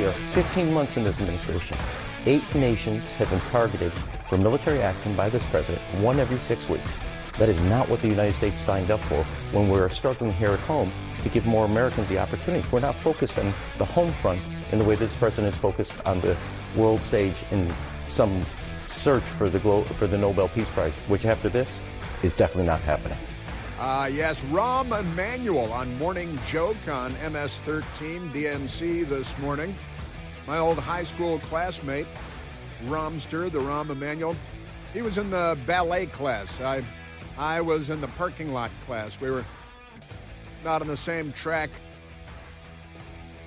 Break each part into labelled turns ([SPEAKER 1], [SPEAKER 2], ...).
[SPEAKER 1] clear. 15 months in this administration, 8 nations have been targeted for military action by this president, 1 every 6 weeks. That is not what the United States signed up for when we're struggling here at home to give more Americans the opportunity. We're not focused on the home front in the way this president is focused on the world stage in some search for the Nobel Peace Prize, which after this is definitely not happening.
[SPEAKER 2] Yes, Rahm Emanuel on Morning Joke on MS-13 DNC this morning. My old high school classmate, Rahmster, the Rahm Emanuel, he was in the ballet class. I was in the parking lot class. We were not on the same track.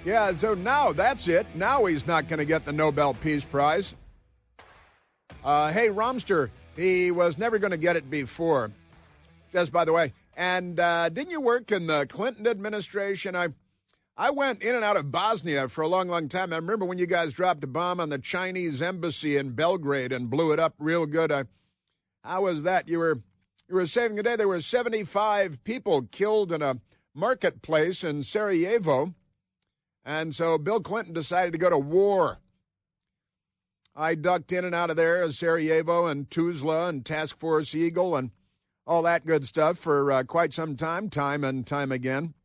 [SPEAKER 2] Yeah, so now that's it. Now he's not going to get the Nobel Peace Prize. Hey, Rahmster, he was never going to get it before. Just by the way. And didn't you work in the Clinton administration? I went in and out of Bosnia for a long, long time. I remember when you guys dropped a bomb on the Chinese embassy in Belgrade and blew it up real good. How was that? You were saving the day. There were 75 people killed in a marketplace in Sarajevo. And so Bill Clinton decided to go to war. I ducked in and out of there as Sarajevo and Tuzla and Task Force Eagle and all that good stuff for quite some time and time again.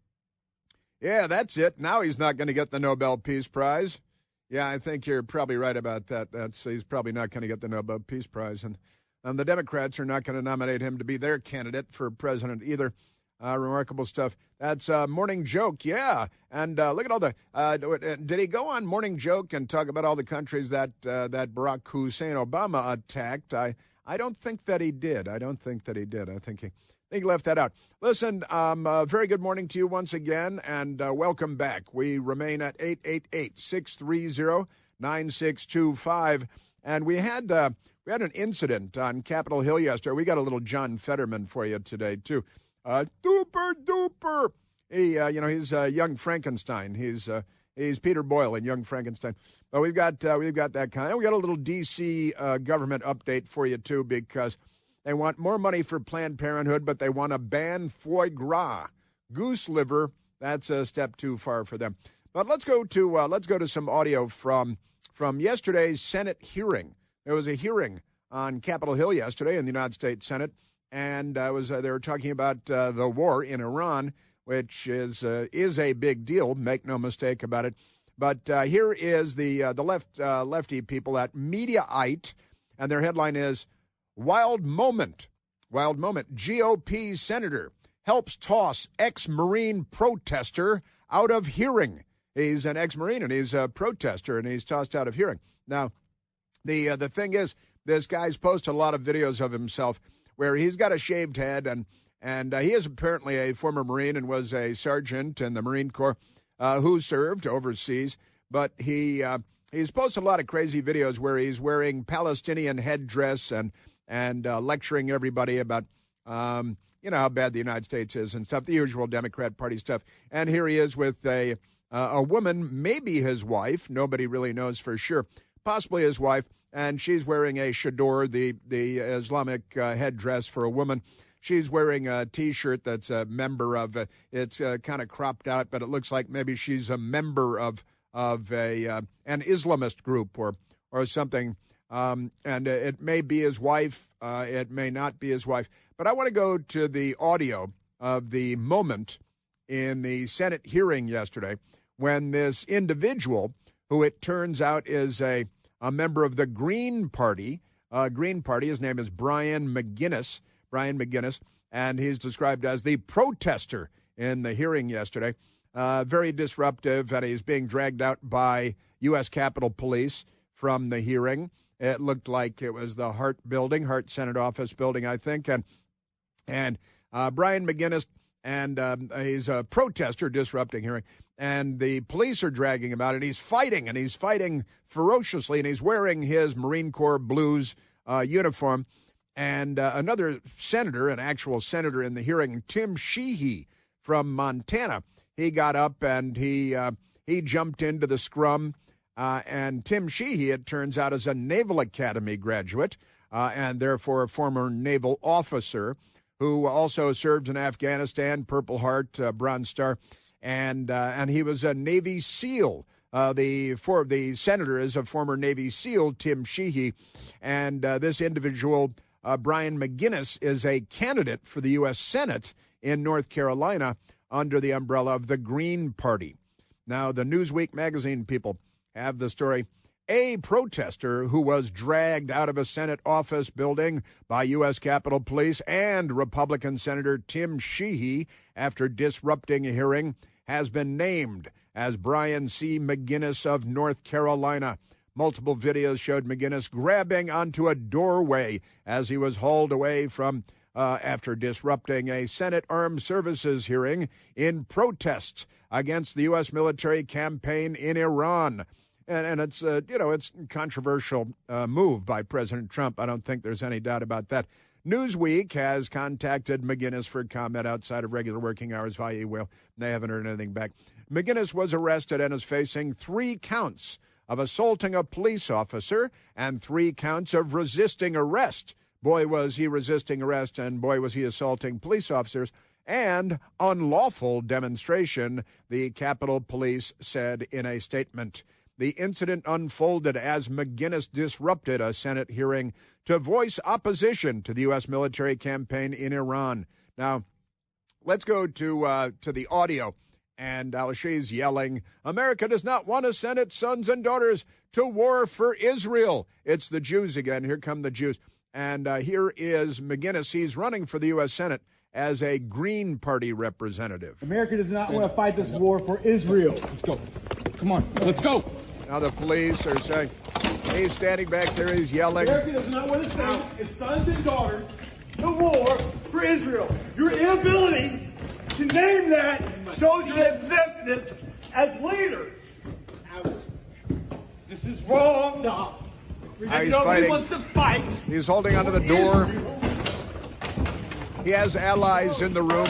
[SPEAKER 2] Yeah, that's it. Now he's not going to get the Nobel Peace Prize. Yeah, I think you're probably right about that. He's probably not going to get the Nobel Peace Prize. And the Democrats are not going to nominate him to be their candidate for president either. Remarkable stuff. That's Morning Joke, yeah. And look at all the did he go on Morning Joke and talk about all the countries that Barack Hussein Obama attacked? I don't think that he did. I think he left that out. Listen, very good morning to you once again, and welcome back. We remain at 888-630-9625. And we had an incident on Capitol Hill yesterday. We got a little John Fetterman for you today, too. Duper duper. He's young Frankenstein. He's Peter Boyle in Young Frankenstein. But we've got that kind. We got a little D.C. Government update for you too, because they want more money for Planned Parenthood, but they want to ban foie gras, goose liver. That's a step too far for them. But let's go to some audio from yesterday's Senate hearing. There was a hearing on Capitol Hill yesterday in the United States Senate. And they were talking about the war in Iran, which is a big deal. Make no mistake about it. But here is the lefty people at Mediaite, and their headline is "Wild Moment." Wild moment. GOP senator helps toss ex-Marine protester out of hearing. He's an ex-Marine and he's a protester, and he's tossed out of hearing. Now, the thing is, this guy's posted a lot of videos of himself where he's got a shaved head, and he is apparently a former Marine and was a sergeant in the Marine Corps who served overseas. But he's posted a lot of crazy videos where he's wearing Palestinian headdress and lecturing everybody about how bad the United States is and stuff, the usual Democrat Party stuff. And here he is with a woman, maybe his wife, nobody really knows for sure, possibly his wife. And she's wearing a chador, the Islamic headdress for a woman. She's wearing a T-shirt that's a member of, it's kind of cropped out, but it looks like maybe she's a member of an Islamist group or something. And it may be his wife. It may not be his wife. But I want to go to the audio of the moment in the Senate hearing yesterday when this individual, who it turns out is a member of the Green Party. His name is Brian McGuinness, and he's described as the protester in the hearing yesterday. Very disruptive, and he's being dragged out by U.S. Capitol Police from the hearing. It looked like it was the Hart Senate Office building, I think. And Brian McGuinness, and he's a protester disrupting hearing. And the police are dragging him out, and he's fighting ferociously, and he's wearing his Marine Corps Blues uniform. And another senator, an actual senator in the hearing, Tim Sheehy from Montana, he got up and he jumped into the scrum. And Tim Sheehy, it turns out, is a Naval Academy graduate and therefore a former naval officer who also served in Afghanistan, Purple Heart, Bronze Star. And he was a Navy SEAL The senator is a former Navy SEAL, Tim Sheehy, and this individual, Brian McGinnis, is a candidate for the U.S. Senate in North Carolina under the umbrella of the Green Party. Now, the Newsweek magazine people have the story. A protester who was dragged out of a Senate office building by U.S. Capitol Police and Republican Senator Tim Sheehy after disrupting a hearing has been named as Brian C. McGinnis of North Carolina. Multiple videos showed McGinnis grabbing onto a doorway as he was hauled away from after disrupting a Senate Armed Services hearing in protests against the U.S. military campaign in Iran. And it's, it's a controversial move by President Trump. I don't think there's any doubt about that. Newsweek has contacted McGinnis for comment outside of regular working hours via email. They haven't heard anything back. McGinnis was arrested and is facing 3 counts of assaulting a police officer and 3 counts of resisting arrest. Boy, was he resisting arrest, and boy, was he assaulting police officers. And unlawful demonstration, the Capitol Police said in a statement. The incident unfolded as McGinnis disrupted a Senate hearing to voice opposition to the U.S. military campaign in Iran. Now, let's go to the audio. And she's yelling, "America does not want to send its sons and daughters to war for Israel." It's the Jews again. Here come the Jews. And here is McGinnis. He's running for the U.S. Senate as a Green Party representative.
[SPEAKER 3] America does not want to fight this war for Israel. Let's go. Come on, let's go.
[SPEAKER 2] Now the police are saying, he's standing back there, he's yelling.
[SPEAKER 3] America does not want to send its sons and daughters to war for Israel. Your inability to name that shows your existence as leaders. This is wrong.
[SPEAKER 2] Now he's fighting.
[SPEAKER 3] Wants to fight.
[SPEAKER 2] He's holding onto the door. He has allies in the room.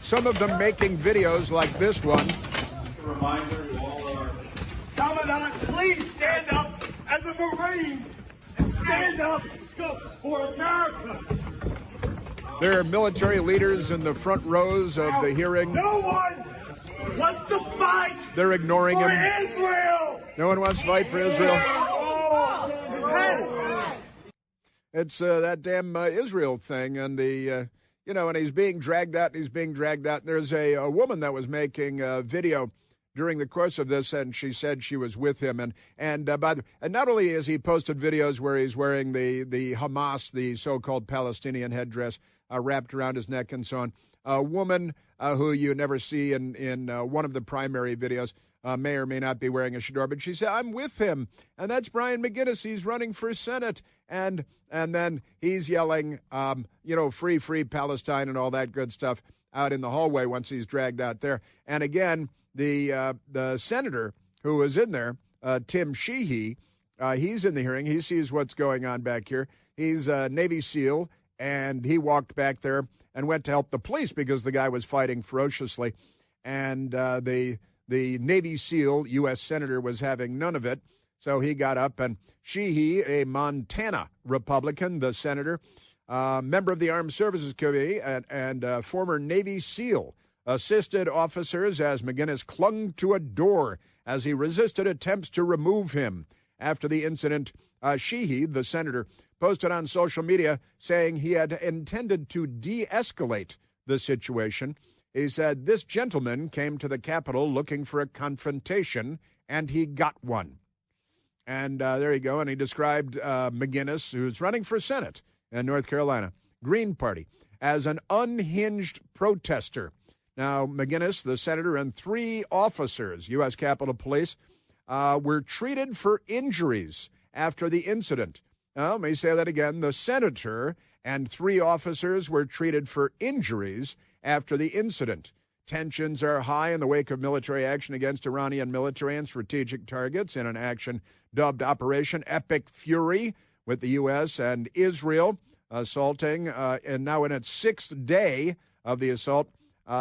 [SPEAKER 2] Some of them making videos like this one.
[SPEAKER 3] A reminder to all our Commandant, please stand up as a Marine and stand up for America.
[SPEAKER 2] There are military leaders in the front rows of the hearing.
[SPEAKER 3] No one wants to fight.
[SPEAKER 2] They're ignoring
[SPEAKER 3] for
[SPEAKER 2] him.
[SPEAKER 3] Israel.
[SPEAKER 2] No one wants to fight for Israel. It's that damn Israel thing, and and he's being dragged out. There's a woman that was making a video during the course of this, and she said she was with him. And not only has he posted videos where he's wearing the Hamas, the so-called Palestinian headdress wrapped around his neck and so on. A woman who you never see in one of the primary videos may or may not be wearing a shador, but she said, "I'm with him," and that's Brian McGinnis. He's running for Senate, and then he's yelling, free Palestine and all that good stuff out in the hallway once he's dragged out there. And again, the senator who was in there, Tim Sheehy, he's in the hearing. He sees what's going on back here. He's a Navy SEAL, and he walked back there and went to help the police because the guy was fighting ferociously. And the Navy SEAL, U.S. Senator, was having none of it. So he got up, and Sheehy, a Montana Republican, the senator, member of the Armed Services Committee and former Navy SEAL, assisted officers as McGinnis clung to a door as he resisted attempts to remove him. After the incident, Sheehy, the senator, posted on social media saying he had intended to de-escalate the situation. He said, "This gentleman came to the Capitol looking for a confrontation, and he got one." And there you go. And he described McGinnis, who's running for Senate in North Carolina, Green Party, as an unhinged protester. Now, McGinnis, the senator, and 3 officers, U.S. Capitol Police, were treated for injuries after the incident. Now, let me say that again. The senator and 3 officers were treated for injuries after the incident. Tensions are high in the wake of military action against Iranian military and strategic targets in an action dubbed Operation Epic Fury, with the U.S. and Israel assaulting, and now in its 6th day of the assault.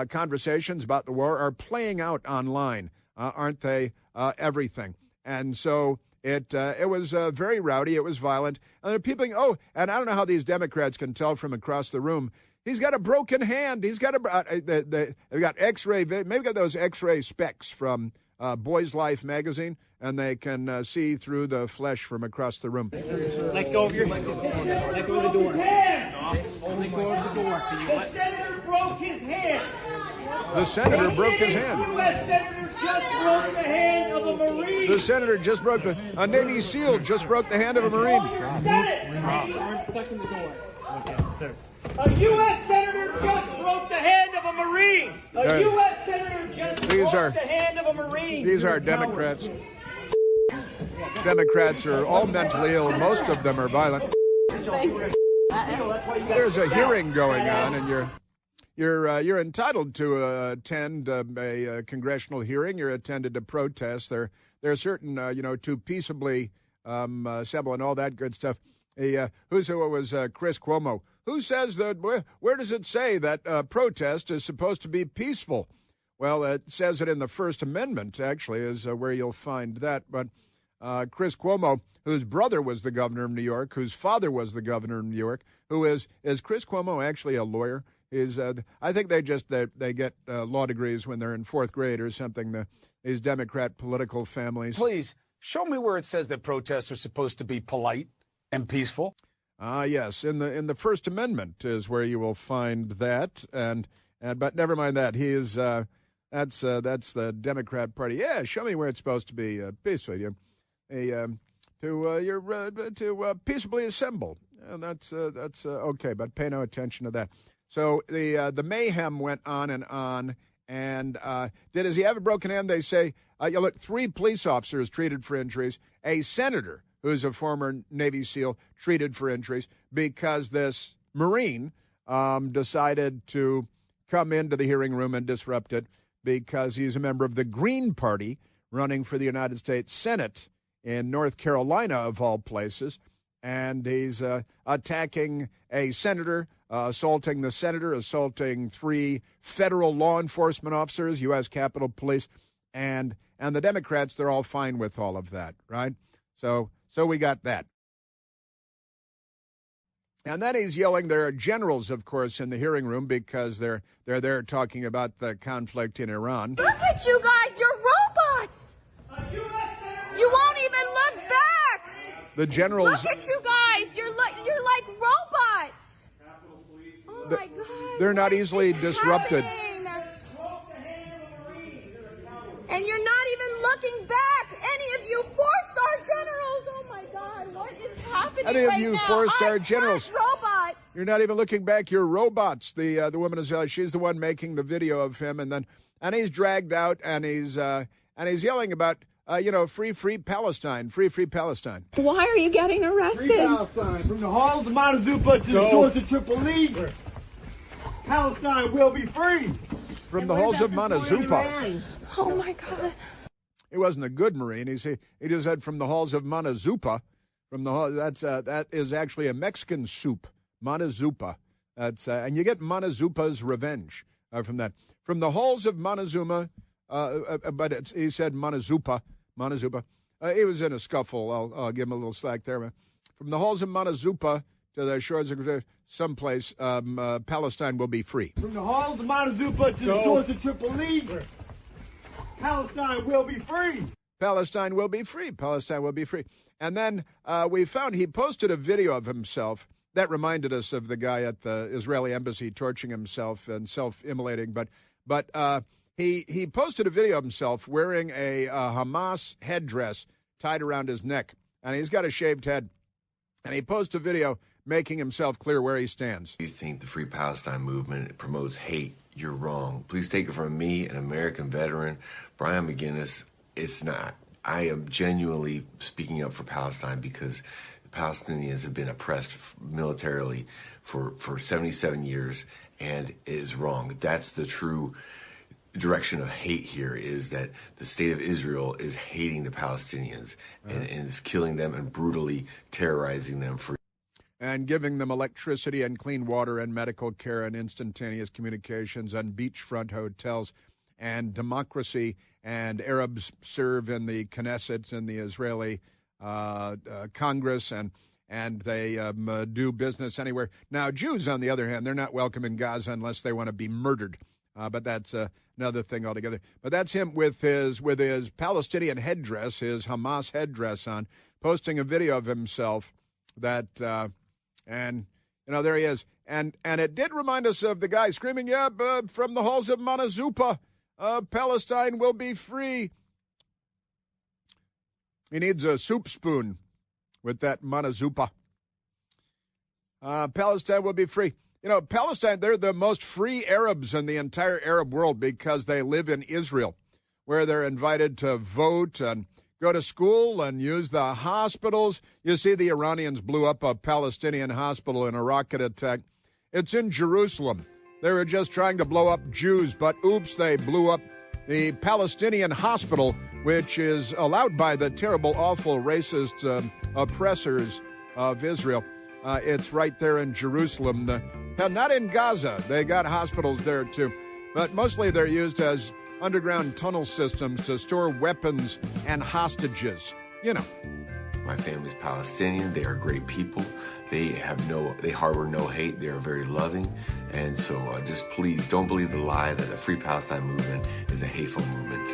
[SPEAKER 2] Conversations about the war are playing out online, aren't they? Everything. And so it was very rowdy. It was violent. And there are people thinking, and I don't know how these Democrats can tell from across the room. He's got a broken hand. He's got they've got X-ray, maybe got those X-ray specs from Boys Life magazine, and they can see through the flesh from across the room.
[SPEAKER 4] Let go of your hand. Let go of the door. Let go of the door.
[SPEAKER 3] The senator broke his hand.
[SPEAKER 2] The senator broke his hand.
[SPEAKER 3] U.S. senator just broke the hand of a Marine.
[SPEAKER 2] The senator just broke a Navy SEAL just broke the hand of a Marine.
[SPEAKER 4] I'm stuck in the door. Okay, sir.
[SPEAKER 3] A U.S. senator just broke the hand of a Marine. A U.S. senator just broke the hand of a Marine.
[SPEAKER 2] These are Democrats. Democrats are all mentally ill. Most of them are violent. There's a hearing going on, and you're entitled to attend a congressional hearing. You're attended to protest. There are certain to peaceably assemble and all that good stuff. Who was Chris Cuomo? Who says that? Where does it say that protest is supposed to be peaceful? Well, it says it in the First Amendment. Actually, is where you'll find that. But Chris Cuomo, whose brother was the governor of New York, whose father was the governor of New York, is Chris Cuomo actually a lawyer? I think they get law degrees when they're in fourth grade or something. These Democrat political families.
[SPEAKER 5] Please show me where it says that protests are supposed to be polite and peaceful.
[SPEAKER 2] Yes, in the First Amendment is where you will find that, but never mind that. He is that's the Democrat Party. Yeah, show me where it's supposed to be peaceful. To peaceably assemble, and that's okay, but pay no attention to that. So the mayhem went on, and has he have a broken hand? They say, look, 3 police officers treated for injuries, a senator who's a former Navy SEAL treated for injuries because this Marine decided to come into the hearing room and disrupt it because he's a member of the Green Party running for the United States Senate in North Carolina, of all places, and he's attacking a senator, assaulting the senator, assaulting 3 federal law enforcement officers, U.S. Capitol Police, and the Democrats, they're all fine with all of that, right? So we got that. And then he's yelling. There are generals, of course, in the hearing room because they're there talking about the conflict in Iran.
[SPEAKER 6] Look at you guys, you're robots. You won't even look back.
[SPEAKER 2] The generals.
[SPEAKER 6] Look at you guys, you're like robots. Oh my God.
[SPEAKER 2] They're not easily disrupted.
[SPEAKER 6] And you're not even looking back. Any of you four-star generals. Oh my God, what is happening
[SPEAKER 2] Any of
[SPEAKER 6] right
[SPEAKER 2] you
[SPEAKER 6] now?
[SPEAKER 2] four-star generals.
[SPEAKER 6] Robots.
[SPEAKER 2] You're not even looking back. You're robots. The woman is she's the one making the video of him, and he's dragged out, and he's yelling about free Palestine, free Palestine.
[SPEAKER 6] Why are you getting arrested?
[SPEAKER 3] Free Palestine. From the halls of Montezuma to the shores of Tripoli, Palestine will be free.
[SPEAKER 2] From the halls of Montezuma.
[SPEAKER 6] Oh my God.
[SPEAKER 2] He wasn't a good Marine. He just said from the halls of Montezuma. That is actually a Mexican soup, Montezuma. And you get Montezuma's revenge from that. From the halls of Montezuma, but he said Montezuma. He was in a scuffle. I'll give him a little slack there. From the halls of Montezuma to the shores of someplace, Palestine will be free.
[SPEAKER 3] From the halls of Montezuma to the shores of Tripoli, Palestine will be free.
[SPEAKER 2] Palestine will be free. Palestine will be free. And then we found he posted a video of himself. That reminded us of the guy at the Israeli embassy torching himself and self-immolating. But he posted a video of himself wearing a Hamas headdress tied around his neck. And he's got a shaved head. And he posted a video making himself clear where he stands.
[SPEAKER 7] You think the Free Palestine movement promotes hate? You're wrong. Please take it from me, an American veteran, Brian McGinnis. It's not. I am genuinely speaking up for Palestine because the Palestinians have been oppressed militarily for 77 years, and it is wrong. That's the true direction of hate here, is that the state of Israel is hating the Palestinians and is killing them and brutally terrorizing them for
[SPEAKER 2] and giving them electricity and clean water and medical care and instantaneous communications and beachfront hotels and democracy. And Arabs serve in the Knesset and the Israeli Congress, and they do business anywhere. Now, Jews, on the other hand, they're not welcome in Gaza unless they want to be murdered. But that's another thing altogether. But that's him with his Palestinian headdress, his Hamas headdress on, posting a video of himself that, and, there he is. And it did remind us of the guy screaming, from the halls of Manazupa, Palestine will be free. He needs a soup spoon with that Manazupa. Palestine will be free. Palestine, they're the most free Arabs in the entire Arab world because they live in Israel, where they're invited to vote and go to school and use the hospitals. You see, the Iranians blew up a Palestinian hospital in a rocket attack. It's in Jerusalem. They were just trying to blow up Jews, but oops, they blew up the Palestinian hospital, which is allowed by the terrible, awful, racist oppressors of Israel. It's right there in Jerusalem. Not in Gaza. They got hospitals there, too. But mostly they're used as underground tunnel systems to store weapons and hostages.
[SPEAKER 7] My family's Palestinian. They are great people. They harbor no hate. They are very loving. And so just please don't believe the lie that the Free Palestine movement is a hateful movement.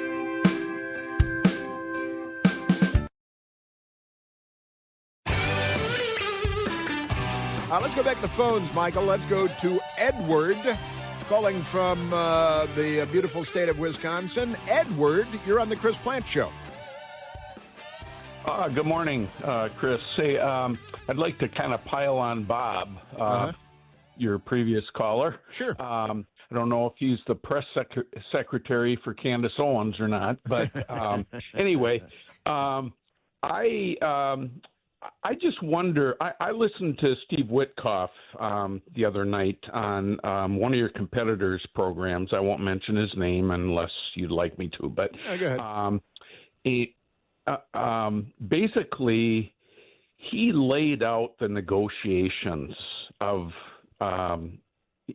[SPEAKER 2] Let's go back to the phones, Michael. Let's go to Edward, calling from the beautiful state of Wisconsin. Edward, you're on the Chris Plant Show.
[SPEAKER 8] Good morning, Chris. Say, I'd like to kind of pile on Bob, your previous caller.
[SPEAKER 2] Sure.
[SPEAKER 8] I don't know if he's the press secretary for Candace Owens or not, but anyway, I just wonder, I listened to Steve Witkoff the other night on one of your competitors' programs. I won't mention his name unless you'd like me to, but
[SPEAKER 2] go ahead.
[SPEAKER 8] Basically, he laid out the negotiations of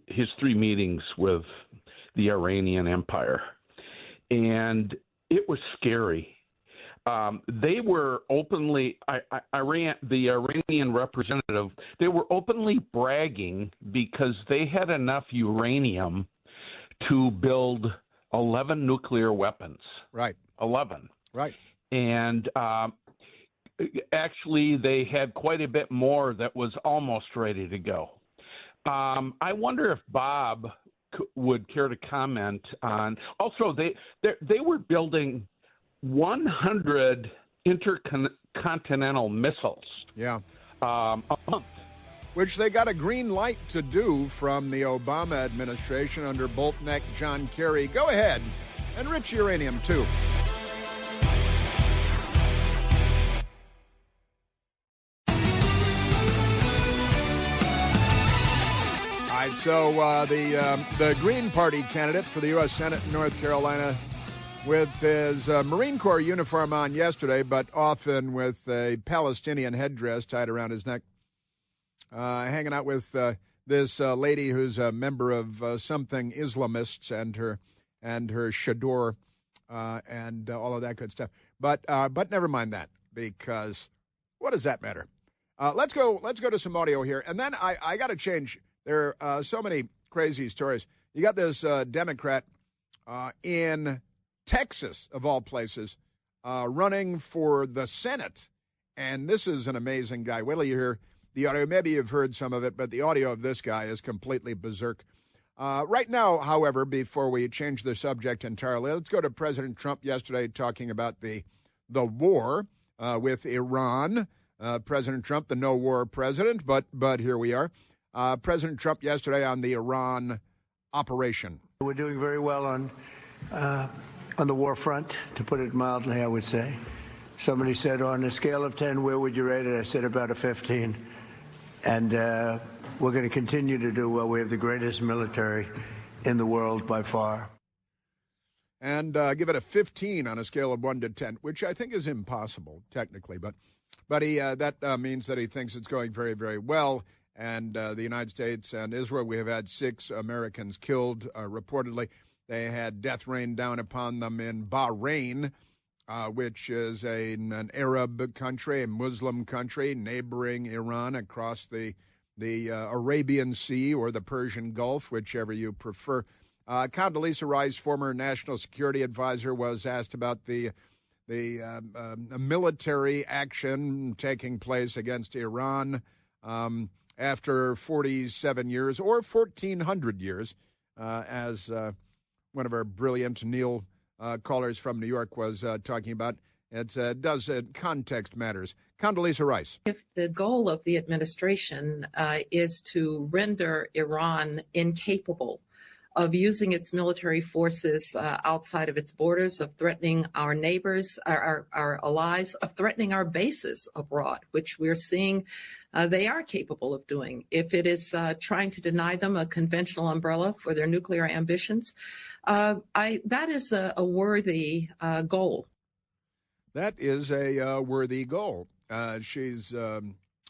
[SPEAKER 8] his 3 meetings with the Iranian Empire, and it was scary. They were openly, the Iranian representative, they were openly bragging because they had enough uranium to build 11 nuclear weapons.
[SPEAKER 2] Right.
[SPEAKER 8] 11.
[SPEAKER 2] Right.
[SPEAKER 8] And actually, they had quite a bit more that was almost ready to go. I wonder if Bob would care to comment on. Also, they were building 100 intercontinental missiles.
[SPEAKER 2] Yeah.
[SPEAKER 8] A month.
[SPEAKER 2] Which they got a green light to do from the Obama administration under Boltneck John Kerry. Go ahead. Enrich uranium, too. All right, so the Green Party candidate for the U.S. Senate in North Carolina, with his Marine Corps uniform on yesterday, but often with a Palestinian headdress tied around his neck, hanging out with this lady who's a member of something Islamists and her chador and all of that good stuff. But never mind that, because what does that matter? Let's go to some audio here, and then I got to change. There are so many crazy stories. You got this Democrat in Texas, of all places, running for the Senate. And this is an amazing guy. Wait till you hear the audio. Maybe you've heard some of it, but the audio of this guy is completely berserk. Right now, however, before we change the subject entirely, let's go to President Trump yesterday talking about the war with Iran. President Trump, the no-war president, but here we are. President Trump yesterday on the Iran operation.
[SPEAKER 9] We're doing very well on the war front, to put it mildly, I would say. Somebody said, on a scale of 10, where would you rate it? I said about a 15. And we're going to continue to do well. We have the greatest military in the world by far.
[SPEAKER 2] And give it a 15 on a scale of 1 to 10, which I think is impossible, technically. But he that means that he thinks it's going very, very well. And the United States and Israel, we have had 6 Americans killed, reportedly. They had death rain down upon them in Bahrain, which is an Arab country, a Muslim country, neighboring Iran across the Arabian Sea or the Persian Gulf, whichever you prefer. Condoleezza Rice, former national security advisor, was asked about the military action taking place against Iran after 47 years, or 1,400 years, as one of our brilliant Neil callers from New York was talking about. Context matters. Condoleezza Rice.
[SPEAKER 10] If the goal of the administration is to render Iran incapable of using its military forces outside of its borders, of threatening our neighbors, our allies, of threatening our bases abroad, which we're seeing they are capable of doing. If it is trying to deny them a conventional umbrella for their nuclear ambitions, that is a worthy goal.
[SPEAKER 2] That is a worthy goal. She's a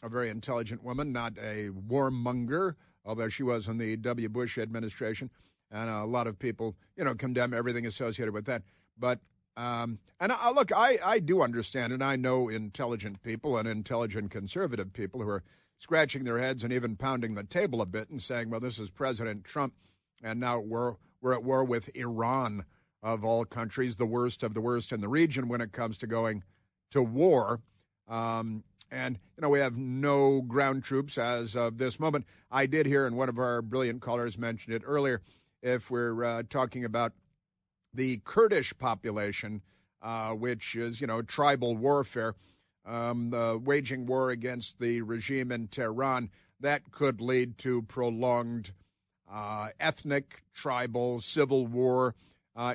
[SPEAKER 2] very intelligent woman, not a warmonger, although she was in the W. Bush administration. And a lot of people, condemn everything associated with that. But, look, I do understand, and I know intelligent people and intelligent conservative people who are scratching their heads and even pounding the table a bit and saying, well, this is President Trump, and now we're at war with Iran, of all countries, the worst of the worst in the region when it comes to going to war. We have no ground troops as of this moment. I did hear, and one of our brilliant callers mentioned it earlier, if we're talking about the Kurdish population, which is, tribal warfare, waging war against the regime in Tehran, that could lead to prolonged ethnic, tribal, civil war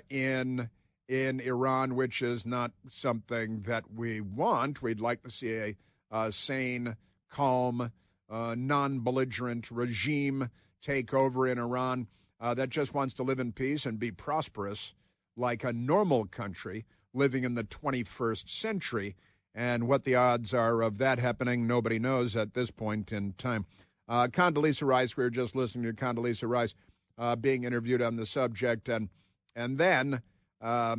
[SPEAKER 2] in Iran, which is not something that we want. We'd like to see a sane, calm, non-belligerent regime take over in Iran that just wants to live in peace and be prosperous like a normal country living in the 21st century. And what the odds are of that happening, nobody knows at this point in time. Condoleezza Rice, we were just listening to Condoleezza Rice being interviewed on the subject, and then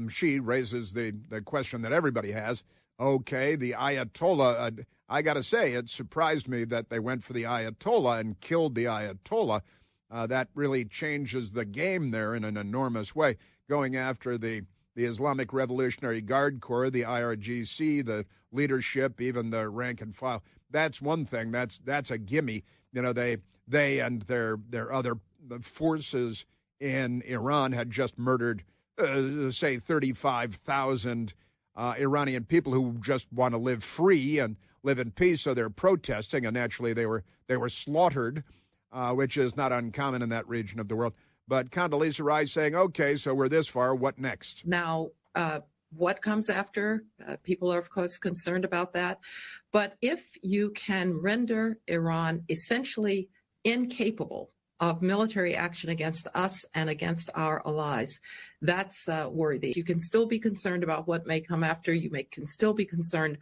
[SPEAKER 2] she raises the question that everybody has. Okay, the Ayatollah, I got to say, it surprised me that they went for the Ayatollah and killed the Ayatollah. That really changes the game there in an enormous way, going after the Islamic Revolutionary Guard Corps, the IRGC, the leadership, even the rank and file. That's one thing. That's a gimme. They and their other forces in Iran had just murdered, say, 35,000 Iranian people who just want to live free and live in peace. So they're protesting, and naturally they were slaughtered, which is not uncommon in that region of the world. But Condoleezza Rice saying, okay, so we're this far, what next?
[SPEAKER 10] Now, what comes after? People are, of course, concerned about that. But if you can render Iran essentially incapable of military action against us and against our allies, that's worthy. You can still be concerned about what may come after. You can still be concerned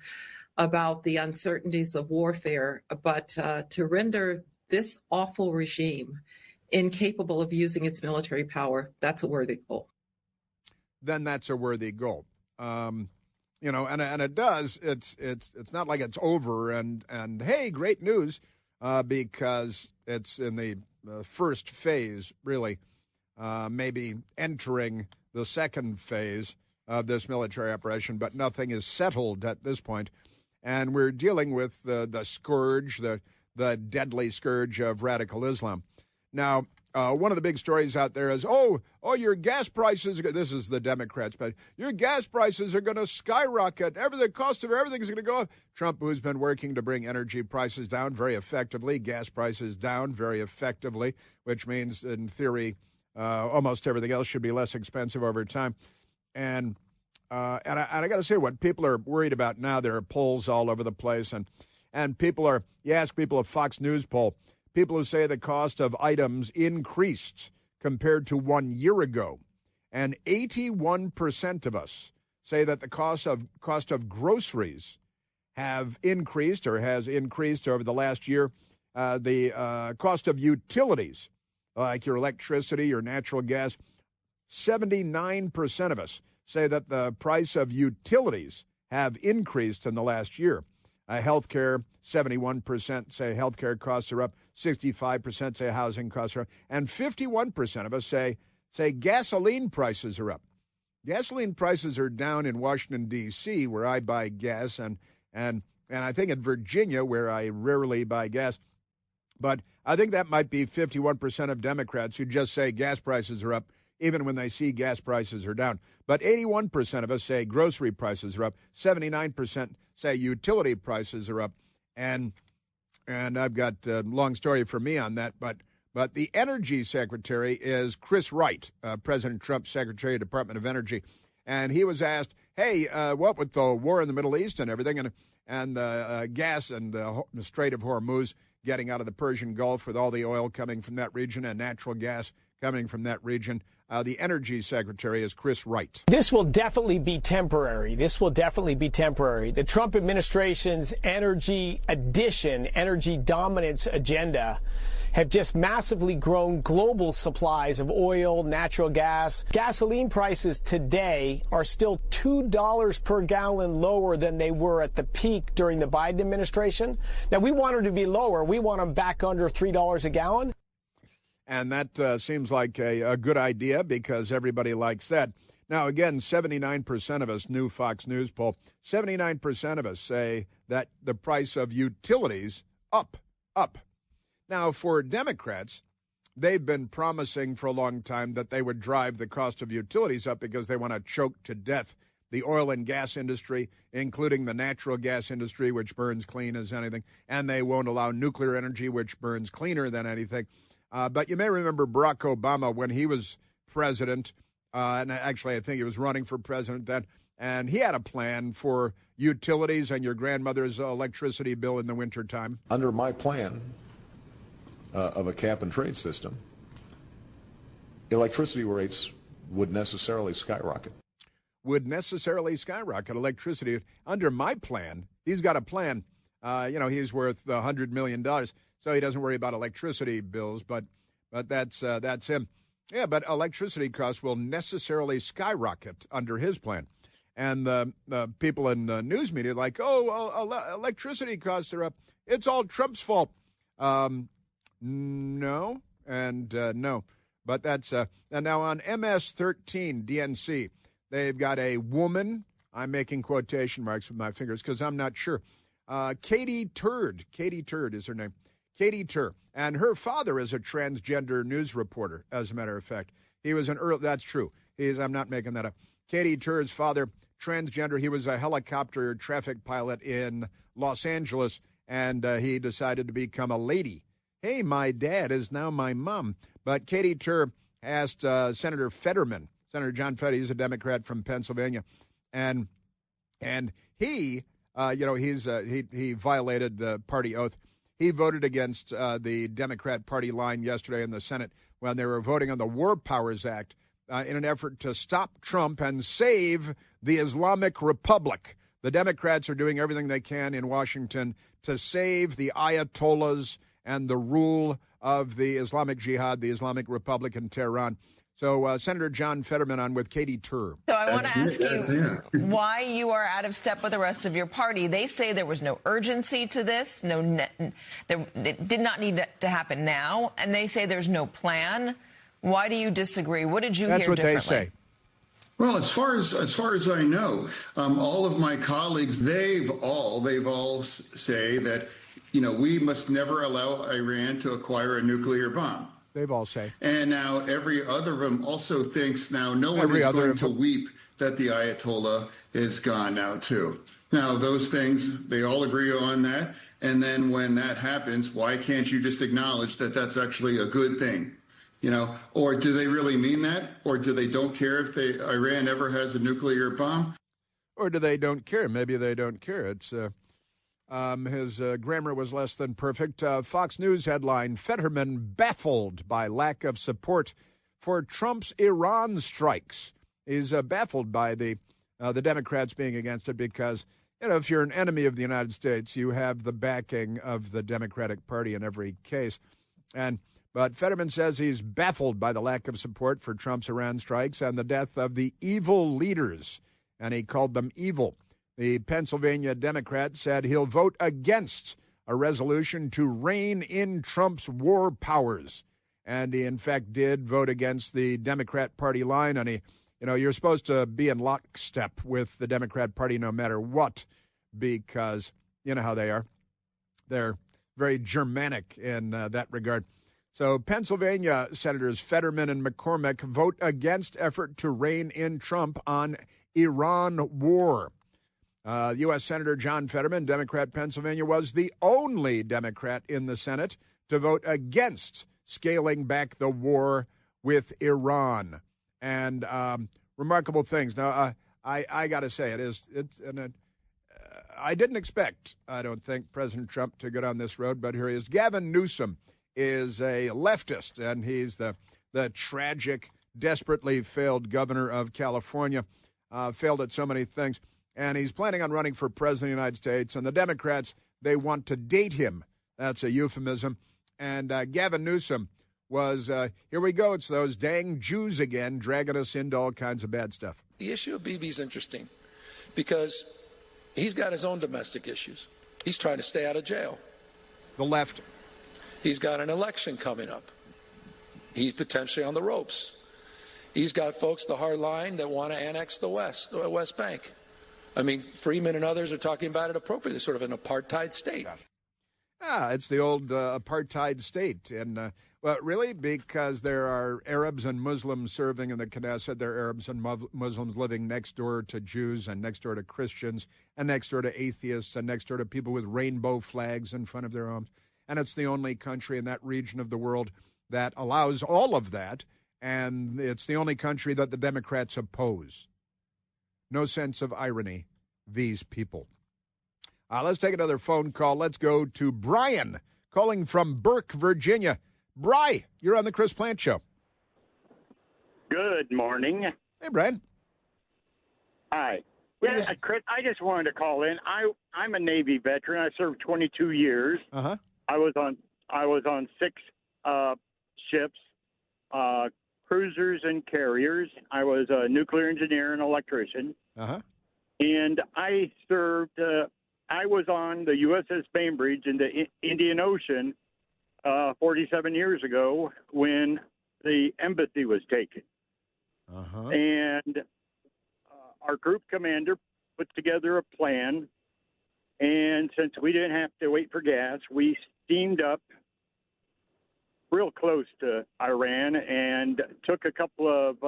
[SPEAKER 10] about the uncertainties of warfare. But to render this awful regime incapable of using its military power, that's a worthy goal.
[SPEAKER 2] Then that's a worthy goal. And it does. It's not like it's over. And hey, great news, because it's in the first phase, really, maybe entering the second phase of this military operation. But nothing is settled at this point, and we're dealing with the scourge, the deadly scourge of radical Islam. Now, one of the big stories out there is, your gas prices, this is the Democrats, but your gas prices are going to skyrocket. The cost of everything is going to go up. Trump, who's been working to bring energy prices down very effectively, gas prices down very effectively, which means, in theory, almost everything else should be less expensive over time. And I got to say, what people are worried about now, there are polls all over the place, and you ask people, a Fox News poll, people who say the cost of items increased compared to 1 year ago. And 81% of us say that the cost of groceries have increased or has increased over the last year. The cost of utilities, like your electricity, your natural gas, 79% of us say that the price of utilities have increased in the last year. Healthcare, 71% say healthcare costs are up, 65% say housing costs are up, and 51% of us say say gasoline prices are up. Gasoline prices are down in Washington, D.C., where I buy gas, and I think in Virginia, where I rarely buy gas. But I think that might be 51% of Democrats who just say gas prices are up, even when they see gas prices are down. But 81% of us say grocery prices are up. 79% say utility prices are up. And I've got a long story for me on that. But the energy secretary is Chris Wright, President Trump's Secretary of Department of Energy. And he was asked, hey, what with the war in the Middle East and everything, and the gas and the Strait of Hormuz getting out of the Persian Gulf with all the oil coming from that region and natural gas coming from that region. The energy secretary is Chris Wright.
[SPEAKER 11] This will definitely be temporary. The Trump administration's energy addition, energy dominance agenda have just massively grown global supplies of oil, natural gas. Gasoline prices today are still $2 per gallon lower than they were at the peak during the Biden administration. Now, we want them to be lower. We want them back under $3 a gallon.
[SPEAKER 2] And that seems like a good idea because everybody likes that. Now, again, 79% of us, new Fox News poll, 79% of us say that the price of utilities up. Now, for Democrats, they've been promising for a long time that they would drive the cost of utilities up because they want to choke to death the oil and gas industry, including the natural gas industry, which burns clean as anything, and they won't allow nuclear energy, which burns cleaner than anything. But you may remember Barack Obama when he was president, and actually I think he was running for president then, and he had a plan for utilities and your grandmother's electricity bill in the wintertime.
[SPEAKER 12] Under my plan of a cap-and-trade system, electricity rates would necessarily skyrocket. Electricity. Under my plan, he's got a plan. He's worth $100 million. So he doesn't worry about electricity bills, but that's him. Yeah, but electricity costs will necessarily skyrocket under his plan. And the people in the news media are like, electricity costs are up. It's all Trump's fault. No, and no. But that's and now on MS-13 DNC, they've got a woman. I'm making quotation marks with my fingers because I'm not sure. Katie Turd is her name. Katie Tur. And her father is a transgender news reporter, as a matter of fact. He was that's true. I'm not making that up. Katie Tur's father, transgender. He was a helicopter traffic pilot in Los Angeles, and he decided to become a lady. Hey, my dad is now my mom. But Katie Tur asked Senator Fetterman, Senator John Fetterman, he's a Democrat from Pennsylvania, and he, he violated the party oath. He voted against the Democrat Party line yesterday in the Senate when they were voting on the War Powers Act in an effort to stop Trump and save the Islamic Republic. The Democrats are doing everything they can in Washington to save the Ayatollahs and the rule of the Islamic Jihad, the Islamic Republic in Tehran. So Senator John Fetterman on with Katie Tur.
[SPEAKER 13] So I want to ask you why you are out of step with the rest of your party. They say there was no urgency to this. It did not need to happen now. And they say there's no plan. Why do you disagree? What did you hear differently?
[SPEAKER 2] That's what they say.
[SPEAKER 14] Well, as far as I know, all of my colleagues, they've all say that, we must never allow Iran to acquire a nuclear bomb.
[SPEAKER 2] They've all say.
[SPEAKER 14] And now every other of them also thinks now no one is going to weep that the Ayatollah is gone now, too. Now, those things, they all agree on that. And then when that happens, why can't you just acknowledge that that's actually a good thing? Or do they really mean that? Or do they don't care if Iran ever has a nuclear bomb?
[SPEAKER 2] Or do they don't care? Maybe they don't care. It's his grammar was less than perfect. Fox News headline, Fetterman baffled by lack of support for Trump's Iran strikes. He's baffled by the Democrats being against it because, if you're an enemy of the United States, you have the backing of the Democratic Party in every case. But Fetterman says he's baffled by the lack of support for Trump's Iran strikes and the death of the evil leaders, and he called them evil. The Pennsylvania Democrat said he'll vote against a resolution to rein in Trump's war powers. and he in fact did vote against the Democrat Party line. And you're supposed to be in lockstep with the Democrat Party no matter what, because you know how they are. They're very Germanic in that regard. So Pennsylvania Senators Fetterman and McCormick vote against effort to rein in Trump on Iran war. U.S. Senator John Fetterman, Democrat, Pennsylvania, was the only Democrat in the Senate to vote against scaling back the war with Iran. And remarkable things. Now, I got to say, I didn't expect, I don't think, President Trump to go down this road, but here he is. Gavin Newsom is a leftist, and he's the tragic, desperately failed governor of California, failed at so many things. And he's planning on running for president of the United States. And the Democrats, they want to date him. That's a euphemism. And Gavin Newsom was, here we go, it's those dang Jews again, dragging us into all kinds of bad stuff.
[SPEAKER 15] The issue of Bibi's interesting because he's got his own domestic issues. He's trying to stay out of jail.
[SPEAKER 2] The left.
[SPEAKER 15] He's got an election coming up. He's potentially on the ropes. He's got folks, the hard line, that want to annex the West Bank. I mean, Freeman and others are talking about it appropriately, sort of an apartheid state.
[SPEAKER 2] It's the old apartheid state. And, well, really, because there are Arabs and Muslims serving in the Knesset, there are Arabs and Muslims living next door to Jews and next door to Christians and next door to atheists and next door to people with rainbow flags in front of their homes. And it's the only country in that region of the world that allows all of that. And it's the only country that the Democrats oppose. No sense of irony, these people. Let's take another phone call. Let's go to Brian, calling from Burke, Virginia. Bri, you're on the Chris Plant Show.
[SPEAKER 16] Good morning.
[SPEAKER 2] Hey, Brian.
[SPEAKER 16] Hi. Yeah, Chris, I just wanted to call in. I'm a Navy veteran. I served 22 years.
[SPEAKER 2] Uh-huh.
[SPEAKER 16] I was on 6 ships, cruisers and carriers. I was a nuclear engineer and electrician.
[SPEAKER 2] Uh-huh.
[SPEAKER 16] And I served, I was on the USS Bainbridge in the Indian Ocean 47 years ago when the embassy was taken.
[SPEAKER 2] Uh-huh.
[SPEAKER 16] And our group commander put together a plan. And since we didn't have to wait for gas, we steamed up real close to Iran and took a couple of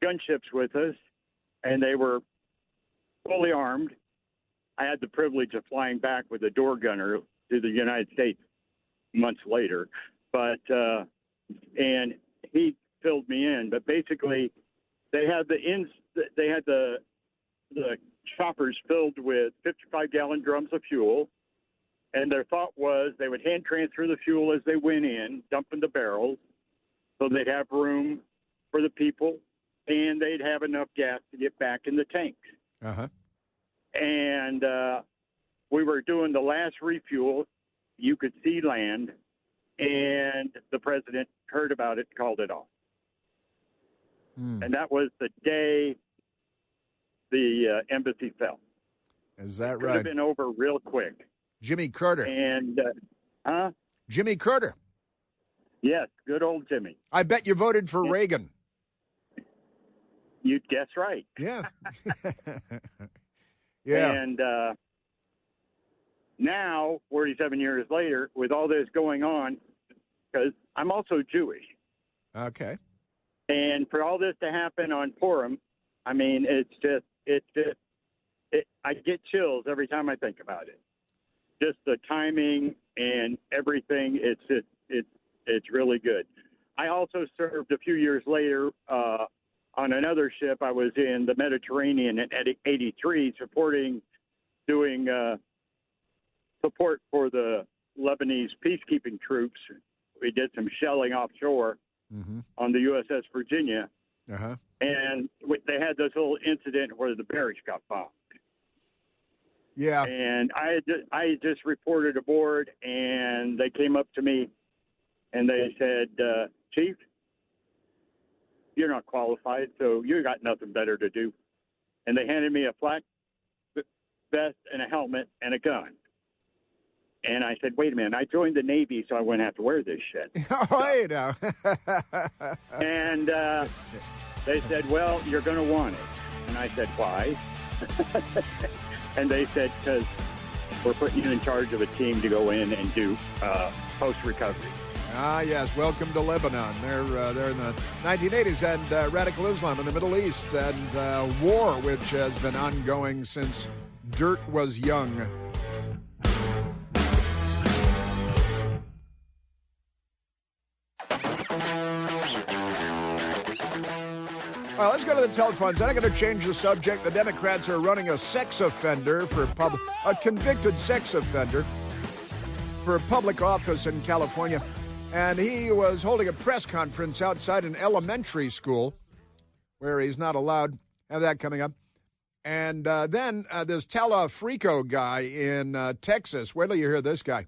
[SPEAKER 16] gunships with us, and they were fully armed. I had the privilege of flying back with a door gunner to the United States months later, but and he filled me in. But basically, they had the choppers filled with 55-gallon drums of fuel. And their thought was they would hand transfer the fuel as they went in, dumping the barrels, so they'd have room for the people, and they'd have enough gas to get back in the tanks.
[SPEAKER 2] Uh-huh.
[SPEAKER 16] And we were doing the last refuel. You could see land, and the president heard about it and called it off. And that was the day the embassy fell.
[SPEAKER 2] Is that
[SPEAKER 16] Could
[SPEAKER 2] right?
[SPEAKER 16] have been over real quick.
[SPEAKER 2] Jimmy Carter.
[SPEAKER 16] And,
[SPEAKER 2] Jimmy Carter.
[SPEAKER 16] Yes, good old Jimmy.
[SPEAKER 2] I bet you voted for Reagan.
[SPEAKER 16] You'd guess right.
[SPEAKER 2] Yeah. Yeah.
[SPEAKER 16] And now, 47 years later, with all this going on, because I'm also Jewish.
[SPEAKER 2] Okay.
[SPEAKER 16] And for all this to happen on Purim, I mean, I get chills every time I think about it. Just the timing and everything, it's really good. I also served a few years later on another ship. I was in the Mediterranean in 83, doing support for the Lebanese peacekeeping troops. We did some shelling offshore on the USS Virginia.
[SPEAKER 2] Uh-huh.
[SPEAKER 16] And they had this little incident where the barracks got bombed.
[SPEAKER 2] Yeah.
[SPEAKER 16] And I had just reported aboard, and they came up to me, and they said, Chief, you're not qualified, so you got nothing better to do. And they handed me a flak vest and a helmet and a gun. And I said, wait a minute, I joined the Navy, so I wouldn't have to wear this shit.
[SPEAKER 2] Wait now.
[SPEAKER 16] And they said, well, you're going to want it. And I said, why? And they said, because we're putting you in charge of a team to go in and do post-recovery.
[SPEAKER 2] Ah, yes. Welcome to Lebanon. They're in the 1980s, and radical Islam in the Middle East, and war, which has been ongoing since dirt was young. Well, let's go to the telephones. I'm going to change the subject. The Democrats are running a sex offender for a convicted sex offender for public office in California. And he was holding a press conference outside an elementary school where he's not allowed. Have that coming up. And then this Talafrico guy in Texas. Wait till you hear this guy.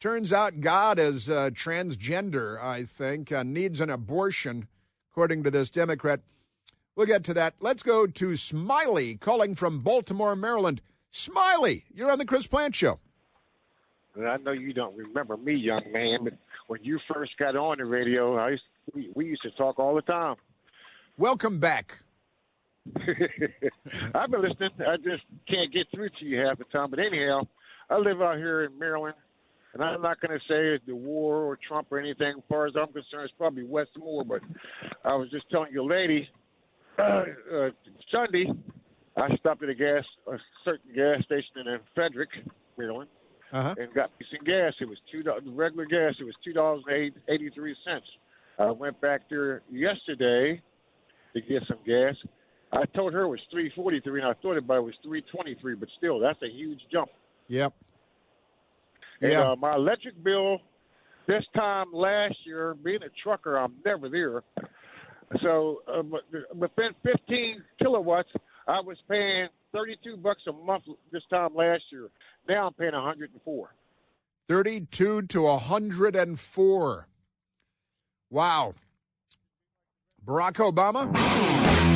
[SPEAKER 2] Turns out God is transgender, I think, needs an abortion, according to this Democrat. We'll get to that. Let's go to Smiley calling from Baltimore, Maryland. Smiley, you're on the Chris Plant Show.
[SPEAKER 17] I know you don't remember me, young man, but when you first got on the radio, we used to talk all the time.
[SPEAKER 2] Welcome back.
[SPEAKER 17] I've been listening. I just can't get through to you half the time. But anyhow, I live out here in Maryland, and I'm not going to say it's the war or Trump or anything. As far as I'm concerned, it's probably Westmore. But I was just telling your lady, Sunday, I stopped at a certain gas station in Frederick, Maryland, and got me some gas. It was $2. Regular gas. It was $2.83. I went back there yesterday to get some gas. I told her it was $3.43, and I thought it was $3.23. But still, that's a huge jump.
[SPEAKER 2] Yep.
[SPEAKER 17] And my electric bill this time last year, being a trucker, I'm never there. So within 15 kilowatts, I was paying $32 a month this time last year. Now I'm paying $104.
[SPEAKER 2] 32 to 104. Wow. Barack Obama?